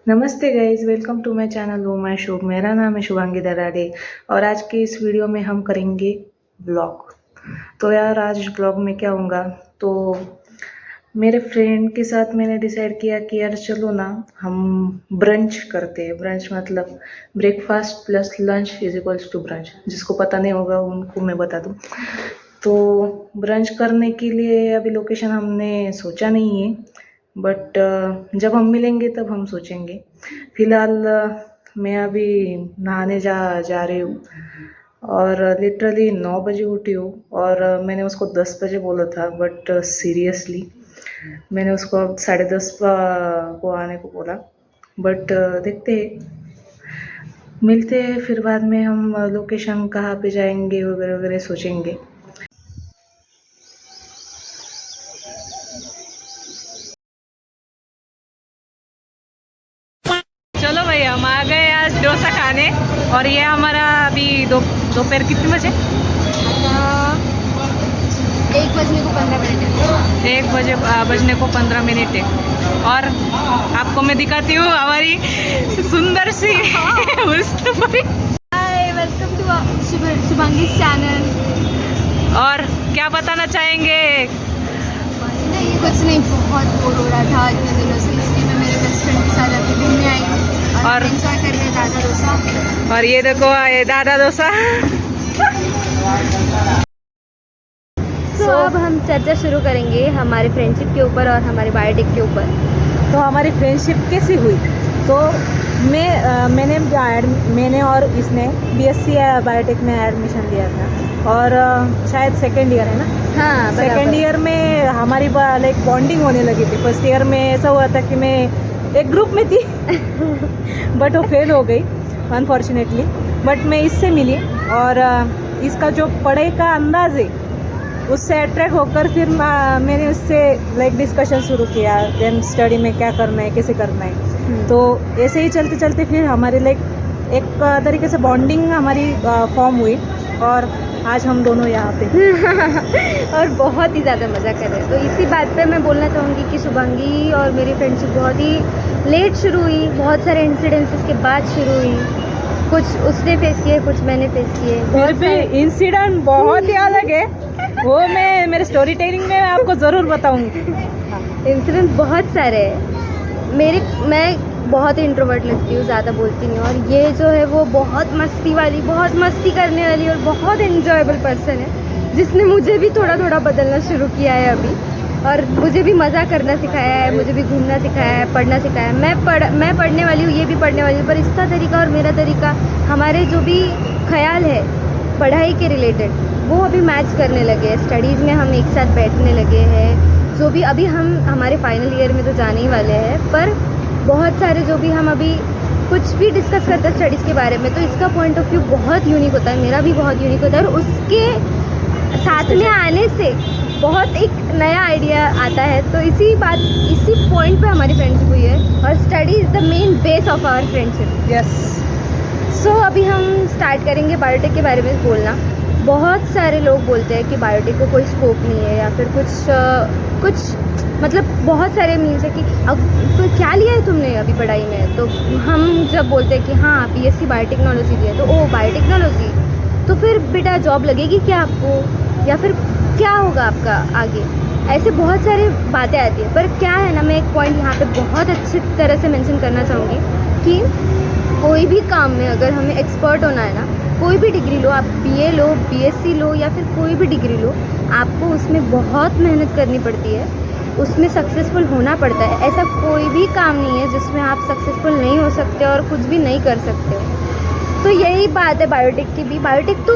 नमस्ते guys, welcome to my channel वो my show. मेरा नाम है शुभांगी दराड़े और आज की इस वीडियो में हम करेंगे ब्लॉग। तो यार आज ब्लॉग में क्या होगा, तो मेरे फ्रेंड के साथ मैंने डिसाइड किया कि यार चलो ना हम ब्रंच करते हैं। ब्रंच मतलब breakfast plus lunch is equals to brunch. जिसको पता नहीं होगा उनको मैं बता दूँ। तो ब्रंच करने के लिए अभी लोकेशन हमने सोचा नहीं है, बट जब हम मिलेंगे तब हम सोचेंगे। फ़िलहाल मैं अभी नहाने जा रही हूँ और लिटरली 9 बजे उठी हूँ और मैंने उसको 10 बजे बोला था, बट सीरियसली मैंने उसको अब 10:30 को आने को बोला। बट देखते हैं, मिलते हैं फिर बाद में। हम लोकेशन कहाँ पे जाएंगे वगैरह वगैरह सोचेंगे। चलो भाई, हम आ गए आज डोसा खाने और ये हमारा अभी दोपहर कितने बजे? 1 बजने को 15 मिनट है। 1 बजे बजने को 15 मिनट है। और आपको मैं दिखाती हूँ हमारी सुंदर सी हाय, वेलकम टू शुभांगी चैनल। और क्या बताना चाहेंगे? नहीं, कुछ नहीं, बहुत बोर हो रहा था इतने दिनों से, इसलिए मैं मेरे बेस्ट फ्रेंड के साथ अभी घूमने आई हूँ और एंजॉय कर रहे हैं दादा डोसा। और ये देखो ये दादा डोसा। तो अब हम चर्चा शुरू करेंगे हमारे फ्रेंडशिप के ऊपर और हमारे बायोटेक के ऊपर। तो हमारी फ्रेंडशिप कैसी हुई? तो मैंने और इसने बीएससी बायोटेक में एडमिशन लिया था और शायद सेकेंड ईयर है ना। हाँ, सेकेंड ईयर में हमारी लाइक बॉन्डिंग होने लगी थी। फर्स्ट ईयर में ऐसा हुआ था कि मैं एक ग्रुप में थी बट वो फेल हो गई अनफॉर्चुनेटली। बट मैं इससे मिली और इसका जो पढ़ाई का अंदाज है उससे अट्रैक्ट होकर फिर मैंने उससे लाइक डिस्कशन शुरू किया, देन स्टडी में क्या करना है, कैसे करना है। तो ऐसे ही चलते चलते फिर हमारे लाइक एक तरीके से बॉन्डिंग हमारी फॉर्म हुई और आज हम दोनों यहाँ पे और बहुत ही ज़्यादा मज़ा कर रहे हैं। तो इसी बात पे मैं बोलना चाहूँगी कि शुभांगी और मेरी फ्रेंडशिप बहुत ही लेट शुरू हुई, बहुत सारे इंसिडेंसेस के बाद शुरू हुई। कुछ उसने फेस किए, कुछ मैंने फेस किए। मेरे पे इंसिडेंट बहुत ही अलग है, वो मैं मेरे स्टोरी टेलिंग में आपको ज़रूर बताऊंगी। इंसिडेंट बहुत सारे हैं। मैं बहुत इंट्रोवर्ट लगती हूँ, ज़्यादा बोलती नहीं हूँ, और ये जो है वो बहुत मस्ती वाली, बहुत मस्ती करने वाली और बहुत एंजॉयबल पर्सन है, जिसने मुझे भी थोड़ा थोड़ा बदलना शुरू किया है अभी, और मुझे भी मज़ा करना सिखाया है, मुझे भी घूमना सिखाया है, पढ़ना सिखाया है। मैं पढ़ने वाली हूँ, ये भी पढ़ने वाली हूँ, पर इसका तरीका और मेरा तरीका, हमारे जो भी ख्याल है पढ़ाई के रिलेटेड, वो अभी मैच करने लगे हैं। स्टडीज़ में हम एक साथ बैठने लगे हैं। जो भी अभी हम हमारे फाइनल ईयर में तो जाने ही वाले हैं, पर बहुत सारे जो भी हम अभी कुछ भी डिस्कस करते हैं स्टडीज़ के बारे में, तो इसका पॉइंट ऑफ व्यू बहुत यूनिक होता है, मेरा भी बहुत यूनिक होता है, और उसके साथ में आने से बहुत एक नया आइडिया आता है। तो इसी पॉइंट पे हमारी फ्रेंडशिप हुई है, और study is the main base of our friendship. Yes. So अभी हम स्टार्ट करेंगे बायोटेक के बारे में बोलना। बहुत सारे लोग बोलते हैं कि बायोटेक को कोई स्कोप नहीं है, या फिर कुछ मतलब बहुत सारे मीन्स है कि अब तो क्या लिया है तुमने अभी पढ़ाई में। तो हम जब बोलते हैं कि हाँ बीएससी बायोटेक्नोलॉजी लिया, तो ओ बायोटेक्नोलॉजी, तो फिर बेटा जॉब लगेगी क्या आपको, या फिर क्या होगा आपका आगे, ऐसे बहुत सारी बातें आती है। पर क्या है ना, मैं एक पॉइंट यहाँ पे बहुत अच्छी तरह से मेंशन करना चाहूँगी कि कोई भी काम में अगर हमें एक्सपर्ट होना है ना, कोई भी डिग्री लो, आप बीए लो, बीएससी लो, या फिर कोई भी डिग्री लो, आपको उसमें बहुत मेहनत करनी पड़ती है, उसमें सक्सेसफुल होना पड़ता है। ऐसा कोई भी काम नहीं है जिसमें आप सक्सेसफुल नहीं हो सकते और कुछ भी नहीं कर सकते हो। तो यही बात है बायोटेक की भी। बायोटेक तो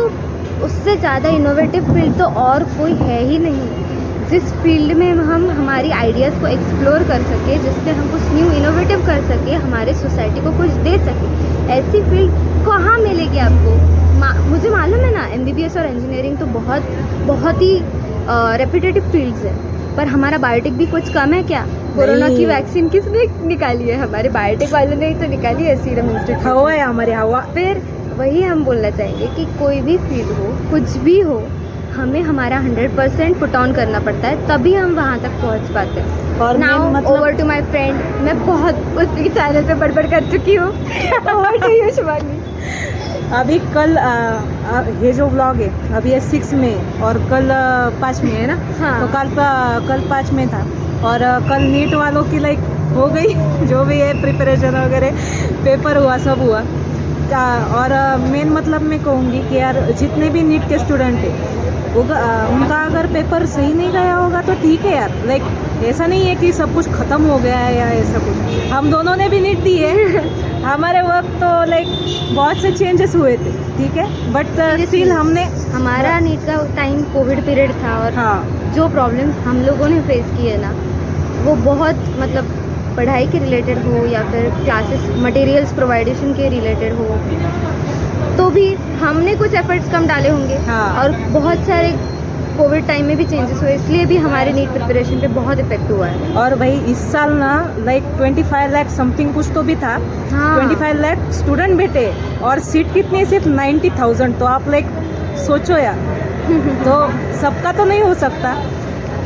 उससे ज़्यादा इनोवेटिव फील्ड तो और कोई है ही नहीं, जिस फील्ड में हम हमारी आइडियाज़ को एक्सप्लोर कर सके, जिसमें हम कुछ न्यू इनोवेटिव कर सके, हमारे सोसाइटी को कुछ दे सके, ऐसी फील्ड कहाँ मिलेगी आपको। मुझे मालूम है ना, एमबीबीएस और इंजीनियरिंग तो बहुत ही रेपिटेटिव फील्ड्स है, पर हमारा बायोटेक भी कुछ कम है क्या? कोरोना की वैक्सीन किसने निकाली है? हमारे बायोटेक वालों ने ही तो निकाली है, सीरम इंस्टीट्यूट। हवा है हमारे हवा। फिर वही हम बोलना चाहेंगे कि कोई भी फील्ड हो, कुछ भी हो, हमें हमारा 100% पुट ऑन करना पड़ता है, तभी हम वहाँ तक पहुँच पाते हैं। और नाउ main मतलब ओवर टू माय फ्रेंड, मैं बहुत उसके चैनल पे बड़बड़ कर चुकी हूँ। Over to you Shubhangi. अभी कल ये जो व्लॉग है अभी ये 6 में और कल 5 में है ना। हाँ। तो कल 5 में था और कल नीट वालों की लाइक हो गई जो भी है प्रिपरेशन वगैरह, पेपर हुआ, सब हुआ। और मेन मतलब मैं कहूँगी कि यार जितने भी नीट के स्टूडेंट हैं उनका अगर पेपर सही नहीं गया होगा तो ठीक है यार, लाइक ऐसा नहीं है कि सब कुछ ख़त्म हो गया है या ऐसा कुछ। हम दोनों ने भी नीट दी है हमारे वक्त तो लाइक बहुत से चेंजेस हुए थे, ठीक है, बट स्टिल हमने हमारा नीट का टाइम कोविड पीरियड था और हाँ जो प्रॉब्लम्स हम लोगों ने फेस किए ना, वो बहुत मतलब पढ़ाई के रिलेटेड हो या फिर क्लासेस मटेरियल्स प्रोवाइडेशन के रिलेटेड हो, तो भी हमने कुछ एफर्ट्स कम डाले होंगे। हाँ। और बहुत सारे कोविड टाइम में भी चेंजेस हुए, इसलिए भी हमारे नीट प्रिपरेशन पे बहुत इफेक्ट हुआ है। और भाई इस साल ना लाइक 25 लाख समथिंग कुछ तो भी था। हाँ। 25 लाख स्टूडेंट बैठे और सीट कितनी, सिर्फ 90,000। तो आप लाइक सोचो यार, तो सबका तो नहीं हो सकता।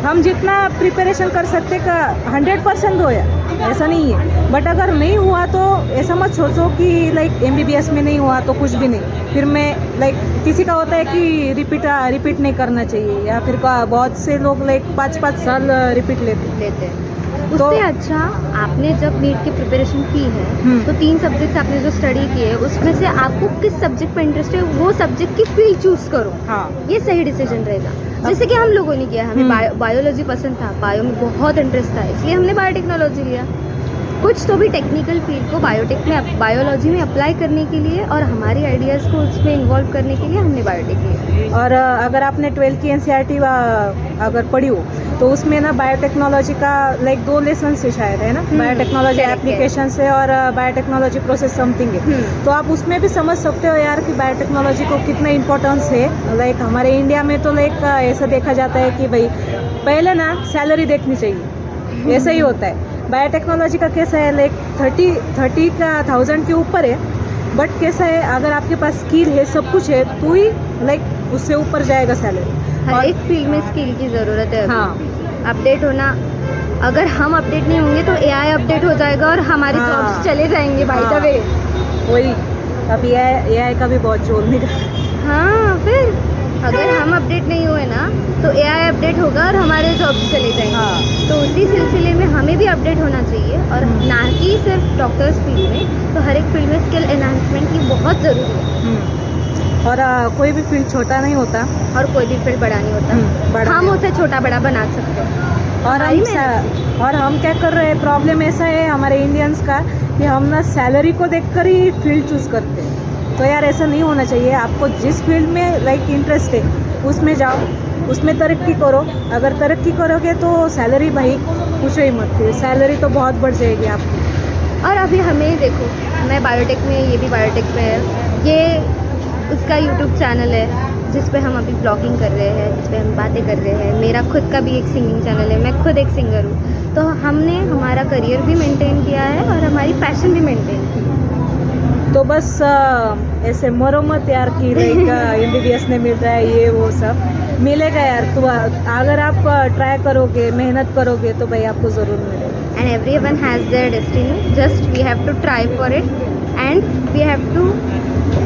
हम जितना प्रिपरेशन कर सकते का 100% हो या ऐसा नहीं है, बट अगर नहीं हुआ तो ऐसा मत सोचो कि लाइक MBBS में नहीं हुआ तो कुछ भी नहीं। फिर मैं लाइक किसी का होता है कि रिपीट नहीं करना चाहिए, या फिर बहुत से लोग लाइक 5-5 साल रिपीट लेते हैं। उससे अच्छा आपने जब नीट की प्रिपरेशन की है तो 3 सब्जेक्ट्स आपने जो स्टडी किए है उसमें से आपको किस सब्जेक्ट पे इंटरेस्ट है वो सब्जेक्ट की फील्ड चूज करो। हाँ। ये सही डिसीजन रहेगा। जैसे कि हम लोगों ने किया, हमें बायोलॉजी पसंद था, बायो में बहुत इंटरेस्ट था, इसलिए हमने बायोटेक्नोलॉजी लिया। कुछ तो भी टेक्निकल फील्ड को बायोलॉजी में अप्लाई करने के लिए और हमारी आइडियाज़ को उसमें इन्वॉल्व करने के लिए हमने बायोटेक लिया। और अगर आपने 12th की NCERT अगर पढ़ी हो तो उसमें ना बायोटेक्नोलॉजी का लाइक 2 लेसन से शायद है ना, बायोटेक्नोलॉजी एप्लीकेशन से और बायोटेक्नोलॉजी प्रोसेस समथिंग है। तो आप उसमें भी समझ सकते हो यार कि बायोटेक्नोलॉजी को कितना इम्पोर्टेंस है। लाइक हमारे इंडिया में तो लाइक ऐसा देखा जाता है कि भाई पहले ना सैलरी देखनी चाहिए, ऐसा ही होता है। बायोटेक्नोलॉजी का कैसा है, लाइक 30,000 के ऊपर है, बट कैसा है अगर आपके पास स्किल है, सब कुछ है, तो ही लाइक उससे ऊपर जाएगा सैलरी। हर एक फील्ड में स्किल की ज़रूरत है अभी। हाँ। अपडेट होना, अगर हम अपडेट नहीं होंगे तो AI अपडेट हो जाएगा और हमारे हाँ। जॉब्स चले जाएंगे बाय द वे। वही, अब AI का भी बहुत जोर निकल। हाँ, फिर अगर हम अपडेट नहीं हुए ना तो AI अपडेट होगा और हमारे जॉब्स चले जाएंगे। हाँ। तो उसी सिलसिले में हमें भी अपडेट होना चाहिए, और ना कि सिर्फ डॉक्टर्स फील्ड में, तो हर एक फील्ड में स्किल एनहांसमेंट की बहुत ज़रूरी है। और कोई भी फील्ड छोटा नहीं होता और कोई भी फील्ड बड़ा नहीं होता, बड़ा हम नहीं। उसे छोटा बड़ा बना सकते हैं। और हम क्या कर रहे हैं, प्रॉब्लम ऐसा है हमारे इंडियंस का कि हम ना सैलरी को देखकर ही फील्ड चूज़ करते हैं। तो यार ऐसा नहीं होना चाहिए। आपको जिस फील्ड में लाइक इंटरेस्ट है उसमें जाओ, उसमें तरक्की करो। अगर तरक्की करोगे तो सैलरी भाई पूछो ही मत, सैलरी तो बहुत बढ़ जाएगी आपकी। और अभी हमें देखो, मैं बायोटेक में, ये भी बायोटेक में है, ये उसका यूट्यूब चैनल है जिस पे हम अभी ब्लॉगिंग कर रहे हैं, जिस पे हम बातें कर रहे हैं। मेरा खुद का भी एक सिंगिंग चैनल है, मैं खुद एक सिंगर हूँ। तो हमने हमारा करियर भी मेंटेन किया है और हमारी पैशन भी मेंटेन की। तो बस ऐसे मरो मत यार कि लाइक MBBS नहीं मिल रहा है, ये वो सब मिलेगा यार। तो अगर आप ट्राई करोगे, मेहनत करोगे तो भाई आपको ज़रूर मिलेगा। And everyone has their destiny, just we have to try for it and we have to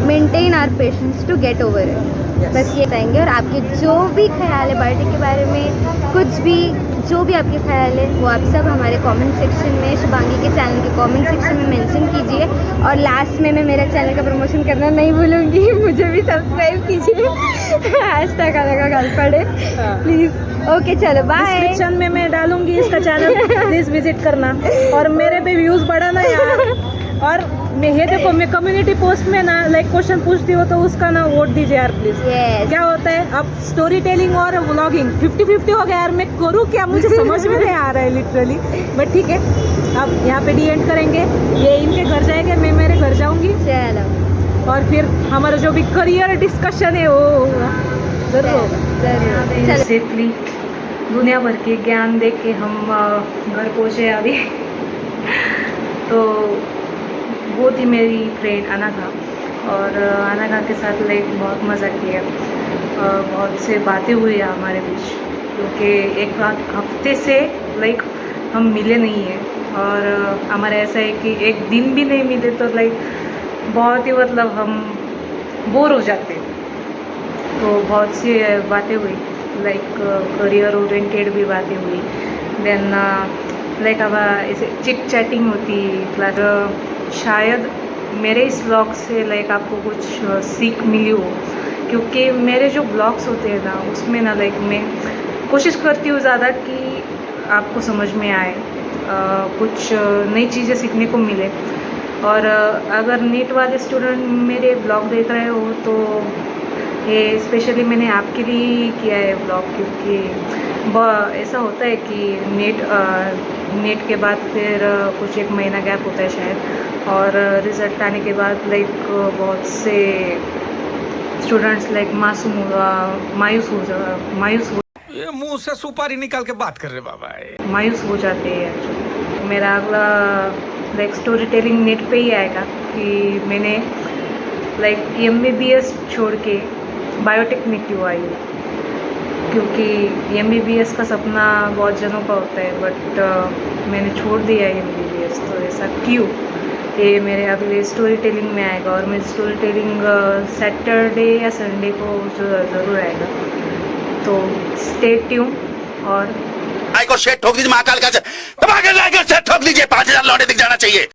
maintain our patience to get over it. Yes. बस ये चाहेंगे। और आपके जो भी ख्याल है बायोटेक के बारे में, कुछ भी जो भी आपके ख्याल है, वो आप सब हमारे कमेंट सेक्शन में, शुभांगी के चैनल के कमेंट सेक्शन में मेंशन कीजिए। और लास्ट में मैं मेरा चैनल का प्रमोशन करना नहीं भूलूंगी, मुझे भी सब्सक्राइब कीजिए। हैशटैग अलग गाल पड़े प्लीज़। ओके चलो बाय। डिस्क्रिप्शन में मैं डालूंगी इसका चैनल, प्लीज विजिट करना और मेरे पे व्यूज बढ़ाना यार। और मैं ये देखो, मैं कम्युनिटी पोस्ट में ना लाइक क्वेश्चन पूछती हूँ तो उसका ना वोट दीजिए यार प्लीज। Yes. क्या होता है अब स्टोरी टेलिंग और व्लॉगिंग 50-50 हो गया यार। मैं करूँ क्या, मुझे समझ में नहीं आ रहा है लिटरली, बट ठीक है। अब यहाँ पे डी एंड करेंगे, ये इनके घर जाएंगे, मैं मेरे घर जाऊँगी, चलो और फिर हमारा जो भी करियर डिस्कशन है वो होगा, जरूर होगा। जरूर चलो। सेफली दुनिया भर के ज्ञान देख के हम घर पहुँचे अभी। तो वो थी मेरी फ्रेंड अनघा, और अनघा के साथ लाइक बहुत मज़ा किया, बहुत से बातें हुई है हमारे बीच, क्योंकि एक हफ्ते से लाइक हम मिले नहीं हैं। और हमारा ऐसा है कि एक दिन भी नहीं मिले तो लाइक बहुत ही मतलब हम बोर हो जाते हैं। तो बहुत सी बातें हुई, लाइक करियर ओरिएंटेड भी बातें हुई। देन लाइक अब ऐसे चिट चैटिंग होती क्लास। शायद मेरे इस ब्लॉग से लाइक आपको कुछ सीख मिली हो, क्योंकि मेरे जो ब्लॉग्स होते हैं ना उसमें ना लाइक मैं कोशिश करती हूँ ज़्यादा कि आपको समझ में आए, कुछ नई चीज़ें सीखने को मिले। और अगर नीट वाले स्टूडेंट मेरे ब्लॉग देख रहे हो तो ये स्पेशली मैंने आपके लिए ही किया है ब्लॉग, क्योंकि ऐसा होता है कि नेट के बाद फिर कुछ 1 महीना गैप होता है शायद, और रिज़ल्ट आने के बाद लाइक बहुत से स्टूडेंट्स लाइक मायूस हो ये मुंह से सुपारी निकाल के बात कर रहे बाबा। मायूस हो जाते हैं एक्चुअली। मेरा अगला लाइक स्टोरी टेलिंग नेट पे ही आएगा कि मैंने लाइक MBBS छोड़ के बायोटेक में क्यों आई हूँ, क्योंकि MBBS का सपना बहुत जनों का होता है, बट मैंने छोड़ दिया है MBBS। तो ऐसा क्यों, ये मेरे अगले स्टोरी टेलिंग में आएगा। और मेरी स्टोरी टेलिंग सैटरडे या संडे को ज़रूर आएगा, तो स्टे ट्यून। और को शेट ठोक दीजिए, महाकाल का ठोक लीजिए, 5000 लौटे दिख जाना चाहिए।